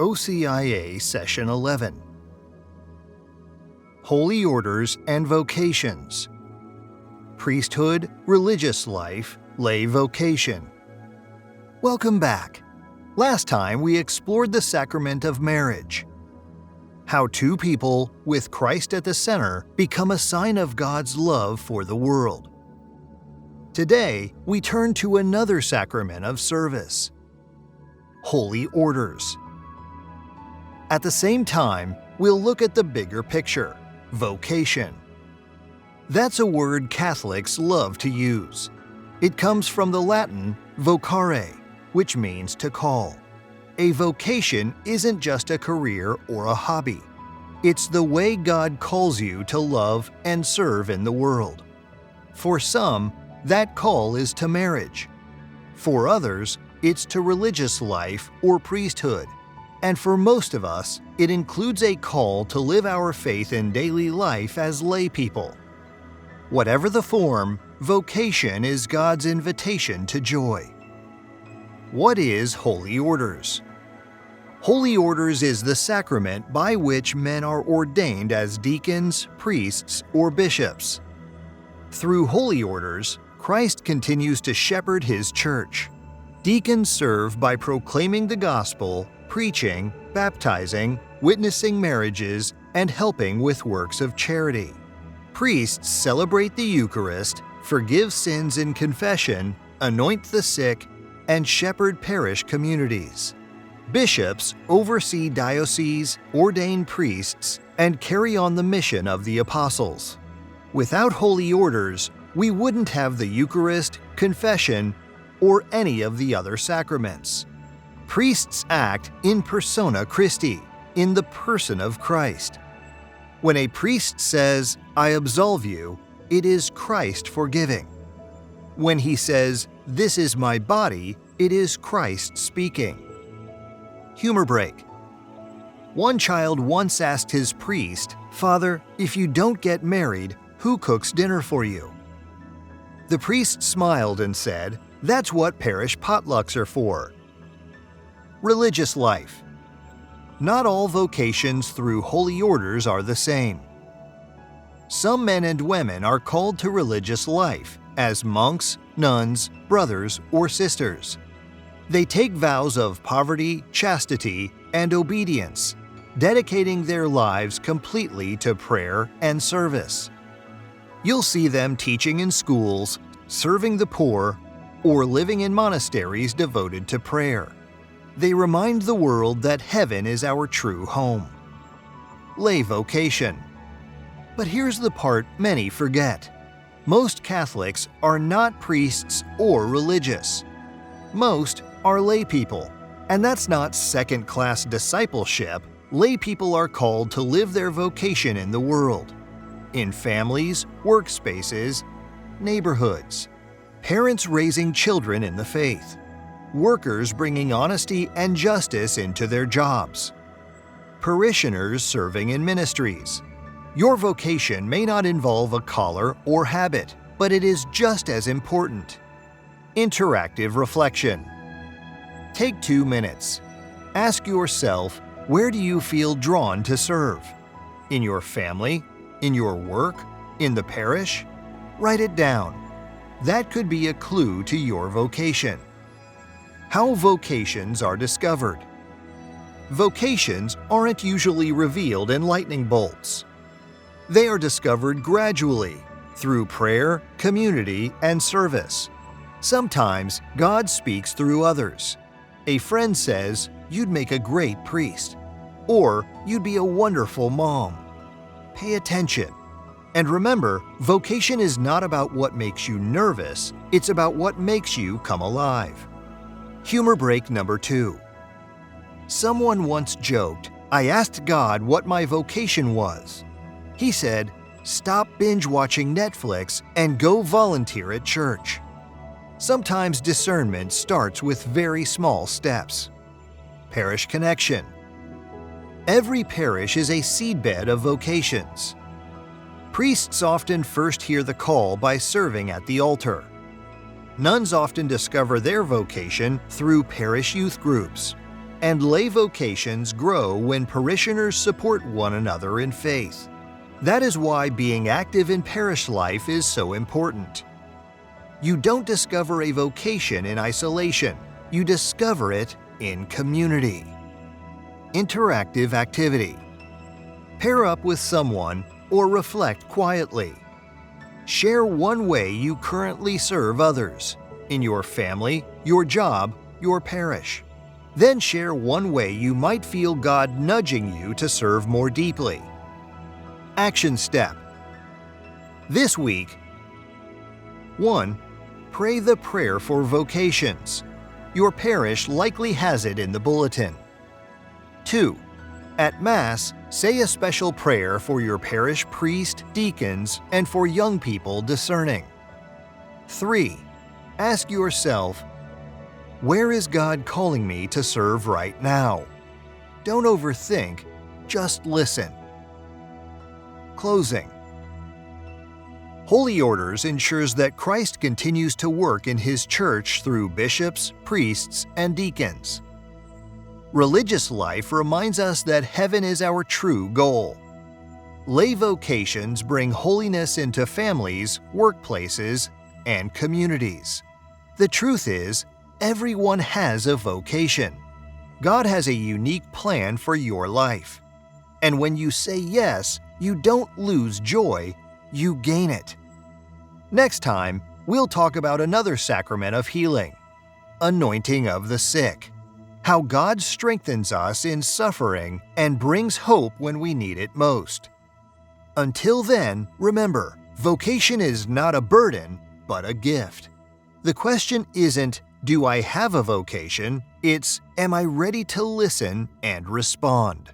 OCIA Session 11. Holy Orders and Vocations. Priesthood, Religious Life, Lay Vocation. Welcome back. Last time we explored the sacrament of marriage. How two people, with Christ at the center, become a sign of God's love for the world. Today, we turn to another sacrament of service. Holy Orders. At the same time, we'll look at the bigger picture, vocation. That's a word Catholics love to use. It comes from the Latin vocare, which means to call. A vocation isn't just a career or a hobby. It's the way God calls you to love and serve in the world. For some, that call is to marriage. For others, it's to religious life or priesthood. And for most of us, it includes a call to live our faith in daily life as lay people. Whatever the form, vocation is God's invitation to joy. What is Holy Orders? Holy Orders is the sacrament by which men are ordained as deacons, priests, or bishops. Through Holy Orders, Christ continues to shepherd His church. Deacons serve by proclaiming the gospel, preaching, baptizing, witnessing marriages, and helping with works of charity. Priests celebrate the Eucharist, forgive sins in confession, anoint the sick, and shepherd parish communities. Bishops oversee dioceses, ordain priests, and carry on the mission of the apostles. Without Holy Orders, we wouldn't have the Eucharist, confession, or any of the other sacraments. Priests act in persona Christi, in the person of Christ. When a priest says, "I absolve you," it is Christ forgiving. When he says, "This is my body," it is Christ speaking. Humor break. One child once asked his priest, "Father, if you don't get married, who cooks dinner for you?" The priest smiled and said, "That's what parish potlucks are for." Religious life. Not all vocations through Holy Orders are the same. Some men and women are called to religious life as monks, nuns, brothers, or sisters. They take vows of poverty, chastity, and obedience, dedicating their lives completely to prayer and service. You'll see them teaching in schools, serving the poor, or living in monasteries devoted to prayer. They remind the world that heaven is our true home. Lay vocation. But here's the part many forget. Most Catholics are not priests or religious. Most are lay people, and that's not second-class discipleship. Lay people are called to live their vocation in the world, in families, workspaces, neighborhoods, parents raising children in the faith, workers bringing honesty and justice into their jobs, parishioners serving in ministries. Your vocation may not involve a collar or habit, but it is just as important. Interactive reflection. Take 2 minutes. Ask yourself, where do you feel drawn to serve? In your family? In your work? In the parish? Write it down. That could be a clue to your vocation. How vocations are discovered. Vocations aren't usually revealed in lightning bolts. They are discovered gradually, through prayer, community, and service. Sometimes God speaks through others. A friend says, "You'd make a great priest," or "You'd be a wonderful mom." Pay attention. And remember, vocation is not about what makes you nervous, it's about what makes you come alive. Humor break number 2. Someone once joked, "I asked God what my vocation was." He said, "Stop binge-watching Netflix and go volunteer at church." Sometimes discernment starts with very small steps. Parish connection. Every parish is a seedbed of vocations. Priests often first hear the call by serving at the altar. Nuns often discover their vocation through parish youth groups. And lay vocations grow when parishioners support one another in faith. That is why being active in parish life is so important. You don't discover a vocation in isolation. You discover it in community. Interactive activity. Pair up with someone or reflect quietly. Share one way you currently serve others in your family, your job, your parish. Then share one way you might feel God nudging you to serve more deeply. Action step. This week, 1. Pray the prayer for vocations. Your parish likely has it in the bulletin. 2. At Mass, say a special prayer for your parish priest, deacons, and for young people discerning. 3. Ask yourself, where is God calling me to serve right now? Don't overthink, just listen. Closing. Holy Orders ensures that Christ continues to work in His Church through bishops, priests, and deacons. Religious life reminds us that heaven is our true goal. Lay vocations bring holiness into families, workplaces, and communities. The truth is, everyone has a vocation. God has a unique plan for your life. And when you say yes, you don't lose joy, you gain it. Next time, we'll talk about another sacrament of healing, anointing of the sick, how God strengthens us in suffering and brings hope when we need it most. Until then, remember, vocation is not a burden, but a gift. The question isn't, do I have a vocation? It's, am I ready to listen and respond?